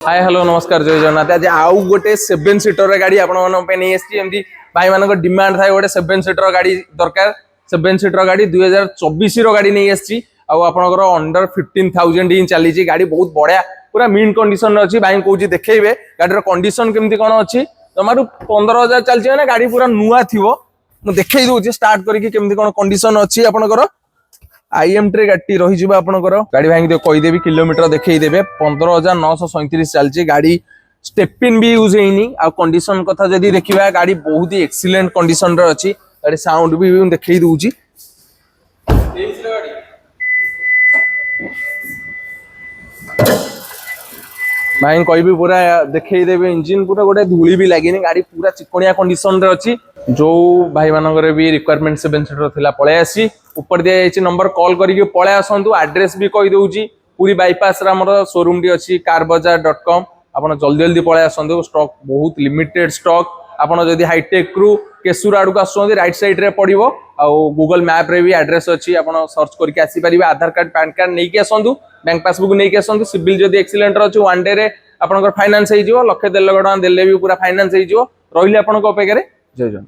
Hi hello नमस्कार जय जगन्नाथ। आज आउ गोटे 7 सीटर गाड़ी आपमती भाई मान डिमांड था गोटे 7 सीटर गाड़ी दरकार 7 सीटर गाड़ी 2024 गाड़ी नहीं आसी आपंकर अंडर 15,000 ही चली गाड़ी बहुत बढ़िया पूरा मीन कंडीशन अच्छी भाई कौन देखेबे गाड़ी कंडीशन केमती कौन अच्छी जमारू 15,000 चलती ना गाड़ी पूरा नुआ थी देखे दूसरी स्टार्ट करके कौन कंडीशन अच्छी आपंकर IM ट्रे गाड़ी रही आपंकर गाड़ी भाई कहीदेवी किलोमीटर देखईदेवे 15,937 चलती गाड़ी स्टेपिन भी यूज होनी आ कंडीशन कथा जदी देखिबा गाड़ी बहुत ही एक्सीलेंट कंडीशन रे अछि गाड़ी साउंड भी देखई दूची भाई कहबी पूरा देखईदेवे इंजिन पूरा गोटे धूली भी लगी गाड़ी पूरा चिकनिया कंडीशन रे अछि जो भाई मानकर भी रिक्वायरमेंट 7 सीटर थिला पळे आसी ऊपर दिया जायछि नंबर कॉल करके पळे आसंतु एड्रेस भी कहि दउची पूरी बाईपास रे हमर शोरूम डी अछि carbazaar.com आपण जल्दी जल्दी पळे आसंतु स्टॉक बहुत लिमिटेड स्टॉक आपण जदी हाईटेक रु केसुर आडू का आसंतु राइट साइड रे पड़िबो आ गूगल मैप रे भी एड्रेस अछि आपण सर्च करके आसी परिबे आधार कार्ड पैन कार्ड नै के आसंतु बैंक पासबुक नै के आसंतु सिविल जदी एक्सीलेंट अछि वन डे रे आपनकर फाइनेंस हे जिवो 1.5 लाख टका देले भी पूरा फाइनेंस हे जिवो रहिले आपनको अपेक्षा रे जय जन।